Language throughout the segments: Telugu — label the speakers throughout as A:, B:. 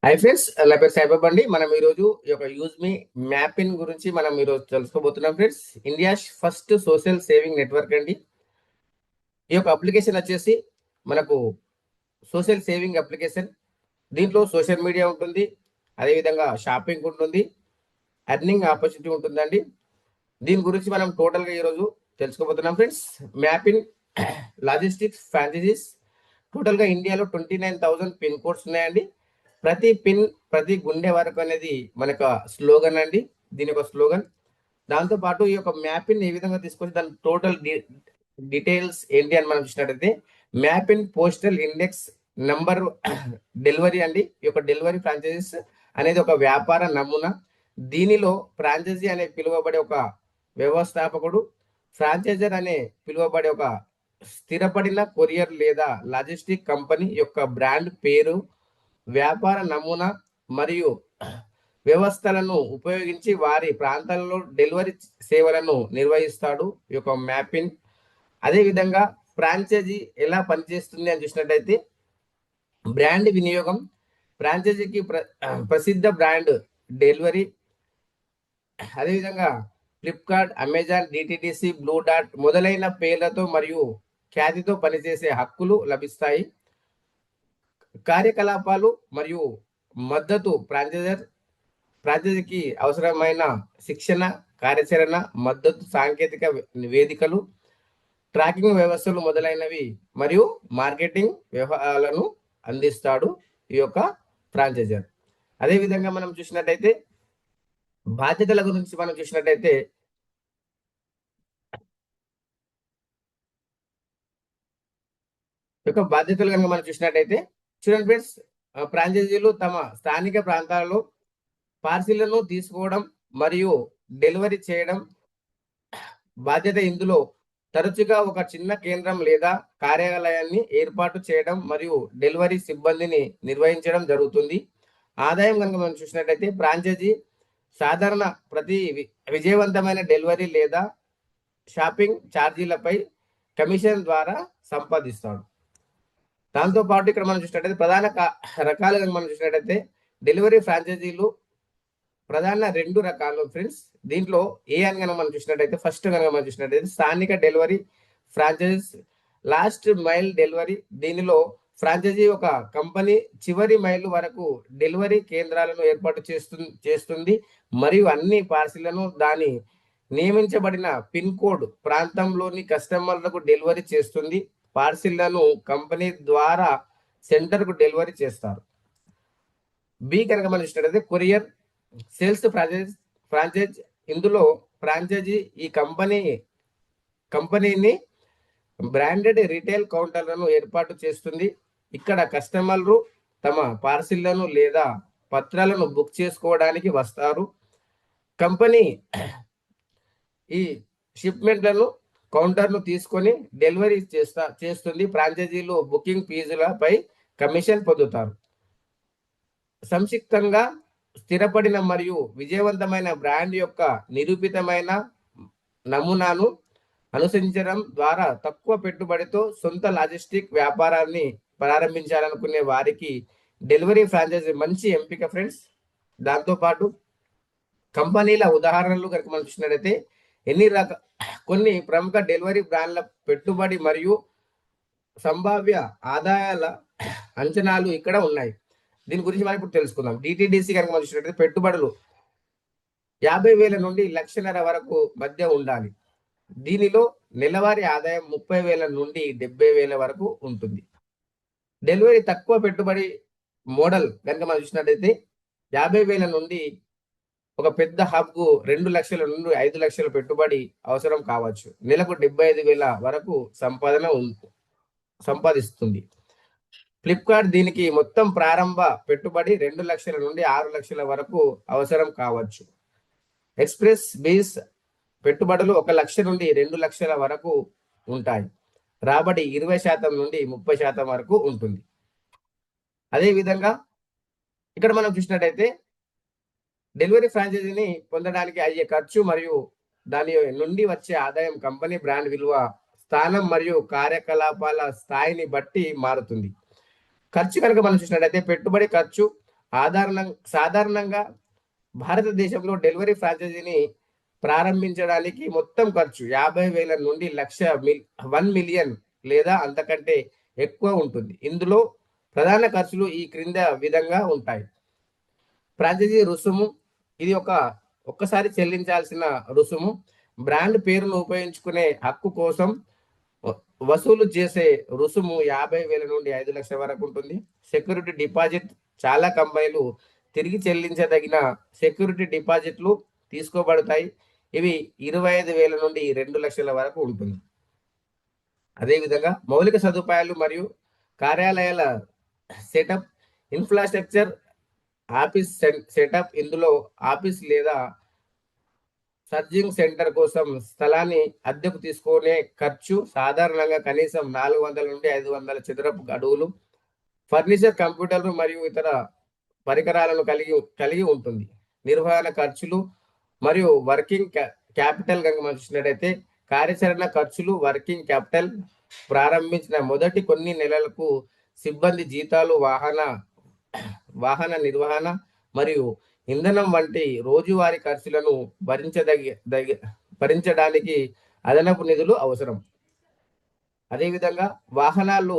A: హై ఫ్రెండ్స్, నా పేరు సాయిబాబా అండి. మనం ఈరోజు ఈ యొక్క యూజ్ మీ మ్యాపింగ్ గురించి మనం ఈరోజు తెలుసుకోబోతున్నాం friends. India first social saving network అండి. ఈ యొక్క అప్లికేషన్ వచ్చేసి మనకు సోషల్ సేవింగ్ అప్లికేషన్. దీంట్లో సోషల్ మీడియా ఉంటుంది, అదేవిధంగా షాపింగ్ ఉంటుంది, ఎర్నింగ్ ఆపర్చునిటీ ఉంటుందండి. దీని గురించి మనం టోటల్గా ఈరోజు తెలుసుకోబోతున్నాం ఫ్రెండ్స్. మ్యాపింగ్ లాజిస్టిక్స్ ఫ్రాంచైజీస్ టోటల్గా ఇండియాలో 29,000 పిన్ కోడ్స్ ఉన్నాయండి. ప్రతి గుండె వరకు అనేది మనకు స్లోగన్ అండి, దీని యొక్క స్లోగన్. దాంతోపాటు ఈ యొక్క మ్యాపింగ్ ఏ విధంగా తీసుకొచ్చి దాని టోటల్ డీటెయిల్స్ ఏంటి అని మనం చూసినట్టయితే, mapping postal index number delivery అండి. ఈ యొక్క డెలివరీ ఫ్రాంచైజీస్ అనేది ఒక వ్యాపార నమూనా. దీనిలో ఫ్రాంచైజీ అనే పిలువబడే ఒక వ్యవస్థాపకుడు, ఫ్రాంచైజర్ అనే పిలువబడే ఒక స్థిరపడిన కొరియర్ లేదా లాజిస్టిక్ కంపెనీ యొక్క బ్రాండ్ పేరు, వ్యాపార నమూనా మరియు వ్యవస్థలను ఉపయోగించి వారి ప్రాంతాలలో డెలివరీ సేవలను నిర్వహిస్తాడు ఈ యొక్క మ్యాపింగ్. అదేవిధంగా ఫ్రాంచైజీ ఎలా పనిచేస్తుంది అని చూసినట్టయితే, బ్రాండ్ వినియోగం, ఫ్రాంచైజీకి ప్రసిద్ధ బ్రాండ్ డెలివరీ, అదేవిధంగా Flipkart, Amazon, DTDC, blue dot మొదలైన పేర్లతో మరియు ఖ్యాతితో పనిచేసే హక్కులు లభిస్తాయి. కార్యకలాపాలు మరియు మద్దతు, ఫ్రాంచైజీకి అవసరమైన శిక్షణ, కార్యాచరణ మద్దతు, సాంకేతిక వేదికలు, ట్రాకింగ్ వ్యవస్థలు మొదలైనవి మరియు మార్కెటింగ్ వ్యవహారాలను అందిస్తాడు ఈ యొక్క ఫ్రాంచైజర్. అదేవిధంగా మనం చూసినట్టయితే బాధ్యతల గురించి మనం చూసినట్టయితే, యొక్క బాధ్యతలు కనుక మనం చూసినట్టయితే చూడండి ఫ్రెండ్స్, ఫ్రాంచైజీలు తమ స్థానిక ప్రాంతాలలో పార్సిళ్లను తీసుకోవడం మరియు డెలివరీ చేయడం బాధ్యత. ఇందులో తరచుగా ఒక చిన్న కేంద్రం లేదా కార్యాలయాన్ని ఏర్పాటు చేయడం మరియు డెలివరీ సిబ్బందిని నిర్వహించడం జరుగుతుంది. ఆదాయం కనుక మనం చూసినట్టయితే, ఫ్రాంచైజీ సాధారణ ప్రతి విజయవంతమైన డెలివరీ లేదా షాపింగ్ ఛార్జీలపై కమిషన్ ద్వారా సంపాదిస్తాడు. దాంతోపాటు ఇక్కడ మనం చూసినట్టయితే ప్రధాన రకాలు కనుక మనం చూసినట్టయితే, డెలివరీ ఫ్రాంచైజీలు ప్రధాన 2 రకాలు ఫ్రెండ్స్. దీంట్లో ఏ అని కనుక మనం చూసినట్టయితే, ఫస్ట్ కనుక మనం చూసినట్టయితే స్థానిక delivery franchises, last mile delivery. దీనిలో ఫ్రాంచైజీ ఒక కంపెనీ చివరి మైలు వరకు డెలివరీ కేంద్రాలను ఏర్పాటు చేస్తుంది మరియు అన్ని పార్సిళ్లను దాని నియమించబడిన పిన్ కోడ్ ప్రాంతంలోని కస్టమర్లకు డెలివరీ చేస్తుంది. పార్సిళ్లను కంపెనీ ద్వారా సెంటర్కు డెలివరీ చేస్తారు. బి కనుక మనం చూసినట్టయితే కొరియర్ సేల్స్ ఫ్రాంచైజ్. ఇందులో ఫ్రాంచైజీ ఈ కంపెనీని బ్రాండెడ్ రీటైల్ కౌంటర్లను ఏర్పాటు చేస్తుంది. ఇక్కడ కస్టమర్లు తమ పార్సిళ్లను లేదా పత్రాలను బుక్ చేసుకోవడానికి వస్తారు. కంపెనీ ఈ షిప్మెంట్లను కౌంటర్ను తీసుకొని డెలివరీ చేస్తుంది. ఫ్రాంచైజీలు బుకింగ్ ఫీజులపై కమిషన్ పొందుతారు. సంక్షిప్తంగా, స్థిరపడిన మరియు విజయవంతమైన బ్రాండ్ యొక్క నిరూపితమైన నమూనాను అనుసరించడం ద్వారా తక్కువ పెట్టుబడితో సొంత లాజిస్టిక్ వ్యాపారాన్ని ప్రారంభించాలనుకునే వారికి డెలివరీ ఫ్రాంచైజీ మంచి ఎంపిక ఫ్రెండ్స్. దాంతోపాటు కంపెనీల ఉదాహరణలు కనుక మనం చూసినట్టయితే, కొన్ని ప్రముఖ డెలివరీ బ్రాండ్ల పెట్టుబడి మరియు సంభావ్య ఆదాయాల అంచనాలు ఇక్కడ ఉన్నాయి. దీని గురించి మనం ఇప్పుడు తెలుసుకుందాం. డిటిడిసి కనుక మనం చూసినట్టయితే పెట్టుబడులు 50,000 నుండి 1,50,000 వరకు మధ్య ఉండాలి. దీనిలో నెలవారీ ఆదాయం 30,000 నుండి 70,000 వరకు ఉంటుంది. డెలివరీ తక్కువ పెట్టుబడి మోడల్ కనుక మనం చూసినట్టయితే 50,000 నుండి ఒక పెద్ద హబ్కు 2 లక్షల నుండి 5 లక్షల పెట్టుబడి అవసరం కావచ్చు. నెలకు 75,000 వరకు సంపాదిస్తుంది. ఫ్లిప్కార్ట్ దీనికి మొత్తం ప్రారంభ పెట్టుబడి 2 లక్షల నుండి 6 లక్షల వరకు అవసరం కావచ్చు. ఎక్స్ప్రెస్ బేస్ పెట్టుబడులు 1 లక్ష నుండి 2 లక్షల వరకు ఉంటాయి. రాబడి 20% నుండి 30% వరకు ఉంటుంది. అదేవిధంగా ఇక్కడ మనం చూసినట్టయితే డెలివరీ ఫ్రాంచైజీని పొందడానికి అయ్యే ఖర్చు మరియు దాని నుండి వచ్చే ఆదాయం కంపెనీ బ్రాండ్ విలువ, స్థానం మరియు కార్యకలాపాల స్థాయిని బట్టి మారుతుంది. ఖర్చు కనుక మనం చూసినట్టయితే పెట్టుబడి ఖర్చు సాధారణంగా భారతదేశంలో డెలివరీ ఫ్రాంచైజీని ప్రారంభించడానికి మొత్తం ఖర్చు 50,000 నుండి 1 మిలియన్ లేదా అంతకంటే ఎక్కువ ఉంటుంది. ఇందులో ప్రధాన ఖర్చులు ఈ క్రింద విధంగా ఉంటాయి. ఫ్రాంచైజీ రుసుము, ఇది ఒక్కసారి చెల్లించాల్సిన రుసుము. బ్రాండ్ పేరును ఉపయోగించుకునే హక్కు కోసం వసూలు చేసే రుసుము 50,000 నుండి 5 లక్షల వరకు ఉంటుంది. సెక్యూరిటీ డిపాజిట్, చాలా కంపెనీలు తిరిగి చెల్లించదగిన సెక్యూరిటీ డిపాజిట్లు తీసుకోబడతాయి. ఇవి 25,000 నుండి 2 లక్షల వరకు ఉంటుంది. అదేవిధంగా మౌలిక సదుపాయాలు మరియు కార్యాలయాల సెటప్, ఇన్ఫ్రాస్ట్రక్చర్, ఆఫీస్ సెటప్. ఇందులో ఆఫీస్ లేదా సర్జింగ్ సెంటర్ కోసం స్థలాన్ని అద్దెకు తీసుకునే ఖర్చు సాధారణంగా కనీసం 400 నుండి 500 చదరపు అడుగులు. ఫర్నిచర్, కంప్యూటర్లు మరియు ఇతర పరికరాలను కలిగి ఉంటుంది. నిర్వహణ ఖర్చులు మరియు వర్కింగ్ క్యాపిటల్ కనుక మనం చూసినట్టయితే కార్యాచరణ ఖర్చులు, వర్కింగ్ క్యాపిటల్. ప్రారంభించిన మొదటి కొన్ని నెలలకు సిబ్బంది జీతాలు, వాహన నిర్వహణ మరియు ఇంధనం వంటి రోజువారీ ఖర్చులను భరించడానికి అదనపు నిధులు అవసరం. అదేవిధంగా వాహనాలు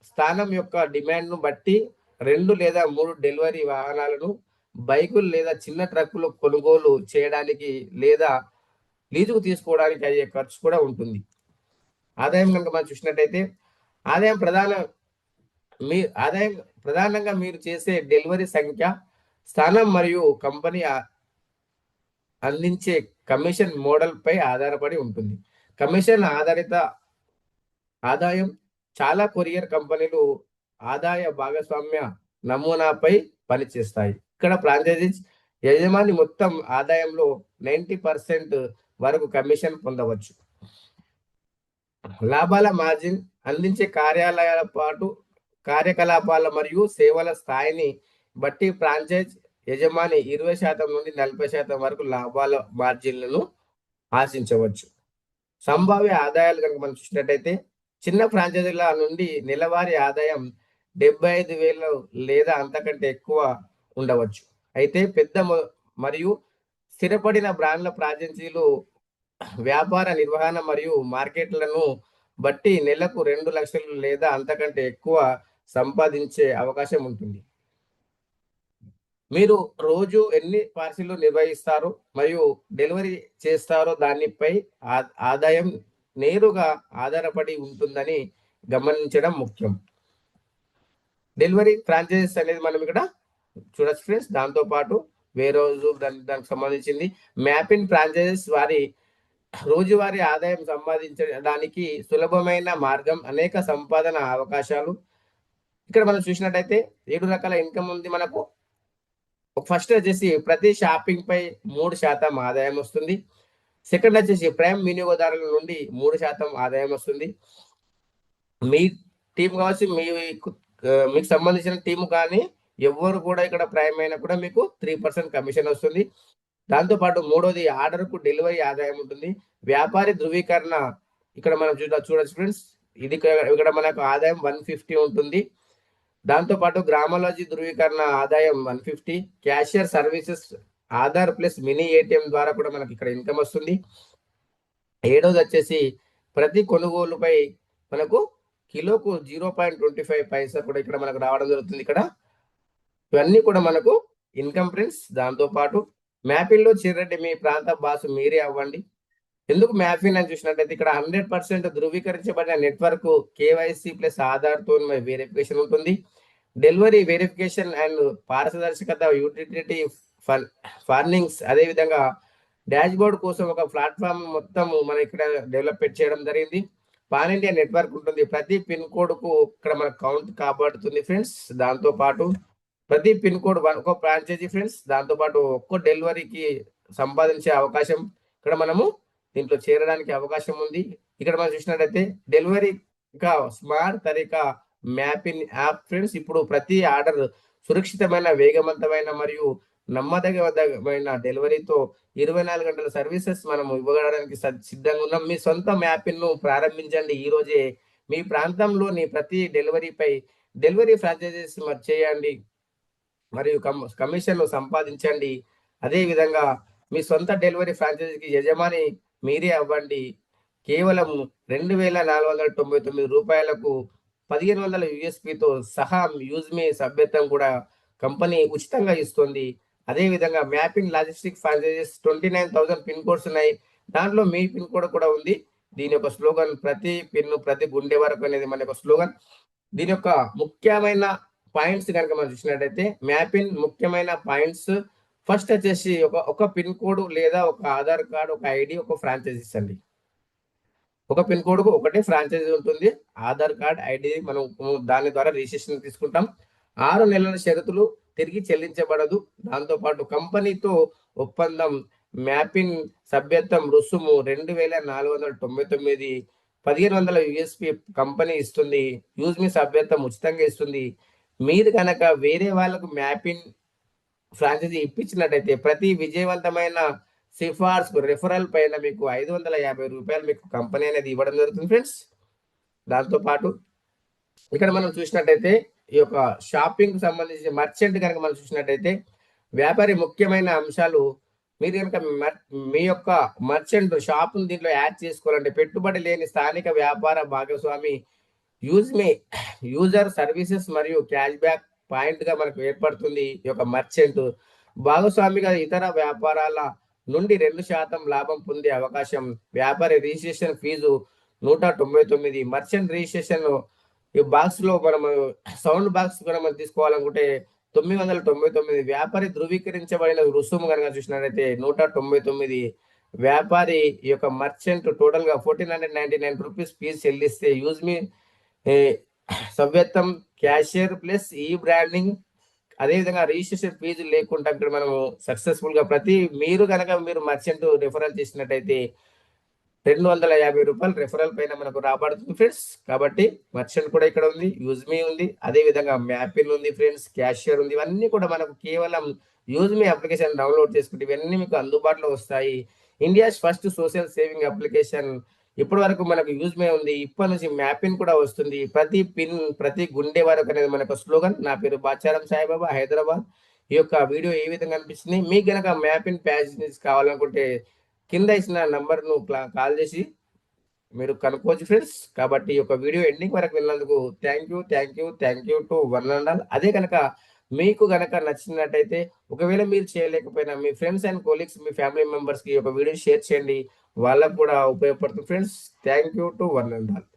A: స్థానం యొక్క డిమాండ్ను బట్టి 2 లేదా 3 డెలివరీ వాహనాలను, బైకులు లేదా చిన్న ట్రక్కులు కొనుగోలు చేయడానికి లేదా లీజుకు తీసుకోవడానికి అయ్యే ఖర్చు కూడా ఉంటుంది. ఆదాయం కనుక మనం చూసినట్టయితే ఆదాయం ప్రధానంగా మీరు చేసే డెలివరీ సంఖ్య, స్థానం మరియు కంపెనీ అందించే కమిషన్ మోడల్ పై ఆధారపడి ఉంటుంది. కమిషన్ ఆధారిత ఆదాయం, చాలా కొరియర్ కంపెనీలు ఆదాయ భాగస్వామ్య నమూనాపై పనిచేస్తాయి. ఇక్కడ ఫ్రాంచైజీస్ యజమాని మొత్తం ఆదాయంలో 90% వరకు కమిషన్ పొందవచ్చు. లాభాల మార్జిన్, అందించే కార్యకలాపాల మరియు సేవల స్థాయిని బట్టి ఫ్రాంచైజ్ యజమాని 20% నుండి 40% వరకు లాభాల మార్జిన్లను ఆశించవచ్చు. సంభావ్య ఆదాయాలు కనుక మనం చూసినట్టయితే చిన్న ఫ్రాంచైజీల నుండి నెలవారీ ఆదాయం 75,000 లేదా అంతకంటే ఎక్కువ ఉండవచ్చు. అయితే పెద్ద మరియు స్థిరపడిన బ్రాండ్ల ఫ్రాంచైజీలు వ్యాపార నిర్వహణ మరియు మార్కెట్లను బట్టి నెలకు 2 లక్షలు లేదా అంతకంటే ఎక్కువ సంపాదించే అవకాశం ఉంటుంది. మీరు రోజు ఎన్ని పార్సిల్లు నిర్వహిస్తారో మరియు డెలివరీ చేస్తారో దానిపై ఆదాయం నేరుగా ఆధారపడి ఉంటుందని గమనించడం ముఖ్యం. డెలివరీ ఫ్రాంచైజీస్ అనేది మనం ఇక్కడ చూడొచ్చు ఫ్రెండ్స్. దాంతో పాటు వేరోజు దానికి సంబంధించింది మ్యాపింగ్ ఫ్రాంచైజీస్ వారి రోజువారీ ఆదాయం సంపాదించడానికి సులభమైన మార్గం, అనేక సంపాదన అవకాశాలు. ఇక్కడ మనం చూసినట్టయితే 7 రకాల ఇన్కమ్ ఉంది మనకు. ఫస్ట్ వచ్చేసి ప్రతి షాపింగ్ పై 3% ఆదాయం వస్తుంది. సెకండ్ వచ్చేసి ప్రైమ్ వినియోగదారుల నుండి 3% ఆదాయం వస్తుంది. మీ టీం కావచ్చు, మీకు సంబంధించిన టీం కానీ ఎవరు కూడా ఇక్కడ ప్రైమ్ అయినా కూడా మీకు 3% కమిషన్ వస్తుంది. దాంతోపాటు మూడోది ఆర్డర్కు డెలివరీ ఆదాయం ఉంటుంది. వ్యాపారి ధృవీకరణ ఇక్కడ మనం చూడొచ్చు ఫ్రెండ్స్. ఇక్కడ మనకు ఆదాయం 150 ఉంటుంది. దాంతోపాటు గ్రామాలజీ ధృవీకరణ ఆదాయం 150. Cashier services, Aadhaar plus mini ATM ద్వారా కూడా మనకి ఇక్కడ ఇన్కమ్ వస్తుంది. ఏడోది వచ్చేసి ప్రతి కొనుగోలుపై మనకు కిలోకు 0.25 పైసా కూడా ఇక్కడ మనకు రావడం జరుగుతుంది. ఇక్కడ ఇవన్నీ కూడా మనకు ఇన్కమ్ ఫ్రెండ్స్. దాంతోపాటు మ్యాపింగ్లో చేరండి, మీ ప్రాంత బాసు మీరే అవ్వండి. ఎందుకు మ్యాపింగ్ అని చూసినట్టయితే ఇక్కడ 100% ధృవీకరించబడిన నెట్వర్క్, కేవైసీ ప్లస్ ఆధార్తో వెరిఫికేషన్ ఉంటుంది. డెలివరీ వెరిఫికేషన్ అండ్ పారదర్శకత, యూటిలిటీ ఫార్నింగ్స్. అదేవిధంగా డాష్ బోర్డ్ కోసం ఒక ప్లాట్ఫామ్ మొత్తం మనం ఇక్కడ డెవలప్ చేయడం జరిగింది. పాన్ ఇండియా నెట్వర్క్ ఉంటుంది. ప్రతి పిన్ కోడ్కు ఇక్కడ మనకు కౌంట్ కాబడుతుంది ఫ్రెండ్స్. దాంతోపాటు ప్రతి పిన్ కోడ్ ఒక ఫ్రాంచైజీ ఫ్రెండ్స్. దాంతోపాటు ఒక్కో డెలివరీకి సంపాదించే అవకాశం ఇక్కడ మనము దీంట్లో చేరడానికి అవకాశం ఉంది. ఇక్కడ మనం చూసినట్టయితే డెలివరీ ఇంకా స్మార్ట్ తరీకా మ్యాపింగ్ యాప్ ఫ్రెండ్స్. ఇప్పుడు ప్రతి ఆర్డర్ సురక్షితమైన, వేగవంతమైన మరియు నమ్మదగిన డెలివరీతో 24 గంటల సర్వీసెస్ మనం ఇవ్వడానికి సిద్ధంగా ఉన్నాం. మీ సొంత మ్యాపింగ్ ను ప్రారంభించండి ఈ రోజే. మీ ప్రాంతంలోని ప్రతి డెలివరీపై డెలివరీ ఫ్రాంచైజీస్ చేయండి. మరియు కమిషన్లు సంపాదించండి. అదేవిధంగా మీ సొంత డెలివరీ ఫ్రాంచైజీకి యజమాని మీరే అవ్వండి. కేవలం 2,499 రూపాయలకు 1500 యూఎస్పితో సహా యూజ్మీ సభ్యత్వం కూడా కంపెనీ ఉచితంగా ఇస్తుంది. అదేవిధంగా mapping logistic franchises 29,000 pin codes ఉన్నాయి. దాంట్లో మీ పిన్ కోడ్ కూడా ఉంది. దీని యొక్క స్లోగన్ ప్రతి పిన్ ప్రతి గుండె వరకు అనేది మన యొక్క స్లోగన్. దీని యొక్క ముఖ్యమైన పాయింట్స్ కనుక మనం చూసినట్టయితే మ్యాపింగ్ ముఖ్యమైన పాయింట్స్ ఫస్ట్ వచ్చేసి ఒక పిన్ కోడ్ లేదా ఒక ఆధార్ కార్డ్, ఒక ఐడి, ఒక ఫ్రాంచైజీస్ అండి. ఒక పిన్ కోడ్ కు ఒకటే ఫ్రాంచైజీ ఉంటుంది. ఆధార్ కార్డ్, ఐడి మనం దాని ద్వారా రిజిస్ట్రేషన్ తీసుకుంటాం. 6 నెలల షరతులు తిరిగి చెల్లించబడదు. దాంతోపాటు కంపెనీతో ఒప్పందం, మ్యాపింగ్ సభ్యత్వం రుసుము 2,499, 1500 యూఎస్పి కంపెనీ ఇస్తుంది. యూజ్మీ సభ్యత్వం ఉచితంగా ఇస్తుంది. మీరు కనుక వేరే వాళ్ళకు మ్యాపింగ్ ఫ్రాంచైజీ ఇప్పించినట్టయితే ప్రతి విజయవంతమైన సిఫార్సు రెఫరల్ పైన మీకు 550 రూపాయలు మీకు కంపెనీ అనేది ఇవ్వడం జరుగుతుంది ఫ్రెండ్స్. దాంతోపాటు ఇక్కడ మనం చూసినట్టయితే ఈ యొక్క షాపింగ్ సంబంధించి మర్చెంట్ కనుక మనం చూసినట్టయితే వ్యాపారి ముఖ్యమైన అంశాలు మీరు కనుక మీ యొక్క మర్చెంట్ షాప్ను దీంట్లో యాడ్ చేసుకోవాలంటే పెట్టుబడి లేని స్థానిక వ్యాపార భాగస్వామి యూజ్మీ యూజర్ సర్వీసెస్ మరియు క్యాష్ బ్యాక్ పాయింట్ గా మనకు ఏర్పడుతుంది. ఈ యొక్క మర్చెంట్ భాగస్వామిగా ఇతర వ్యాపారాల నుండి 2% లాభం పొందే అవకాశం. వ్యాపారి రిజిస్ట్రేషన్ ఫీజు 199. మర్చెంట్ రిజిస్ట్రేషన్ ఈ బాక్స్ లో మనం సౌండ్ బాక్స్ కూడా మనం తీసుకోవాలనుకుంటే 999. వ్యాపారి ధృవీకరించబడిన రుసుము కనుక చూసినట్లయితే 199. వ్యాపారి ఈ యొక్క మర్చెంట్ టోటల్ గా 1499 రూపీస్ ఫీజు చెల్లిస్తే యూజ్మీ సభ్యత్వం, క్యాషియర్ ప్లస్ ఈ బ్రాండింగ్, అదేవిధంగా రిజిస్ట్రేషన్ ఫీజు లేకుండా ఇక్కడ మనము సక్సెస్ఫుల్ గా మీరు కనుక మీరు మర్చెంట్ రెఫరల్ చేసినట్టయితే 250 రూపాయలు రెఫరల్ పైన మనకు రాబడుతుంది ఫ్రెండ్స్. కాబట్టి మర్చెంట్ కూడా ఇక్కడ ఉంది, యూజ్మీ ఉంది, అదే విధంగా మ్యాపిన్ ఉంది ఫ్రెండ్స్, క్యాషియర్ ఉంది. ఇవన్నీ కూడా మనకు కేవలం యూజ్మీ అప్లికేషన్ డౌన్లోడ్ చేసుకుంటే ఇవన్నీ మీకు అందుబాటులో వస్తాయి. India's first social saving application ఇప్పటి వరకు మనకు యూజ్మీ ఉంది, ఇప్పటి నుంచి మ్యాపిన్ కూడా వస్తుంది. ప్రతి పిన్ ప్రతి గుండె వరకు అనేది మనకు స్లోగన్. నా పేరు బాచారం సాయిబాబా, హైదరాబాద్. ఈ యొక్క వీడియో ఏ విధంగా అనిపిస్తుంది? మీకు గనక మ్యాపిన్ ప్యాకేజ్ కావాలనుకుంటే కింద ఇచ్చిన నంబర్ను కాల్ చేసి మీరు కనుక్కోవచ్చు ఫ్రెండ్స్. కాబట్టి ఈ యొక్క వీడియో ఎండింగ్ వరకు వెళ్ళినందుకు thank you to one and all. అదే కనుక మీకు గనక నచ్చినట్టయితే ఒకవేళ మీరు చేయలేకపోయినా మీ ఫ్రెండ్స్ అండ్ కొలీగ్స్, మీ ఫ్యామిలీ మెంబర్స్ కి ఒక వీడియో షేర్ చేయండి, వాళ్ళకు కూడా ఉపయోగపడుతుంది friends. Thank you to one and all.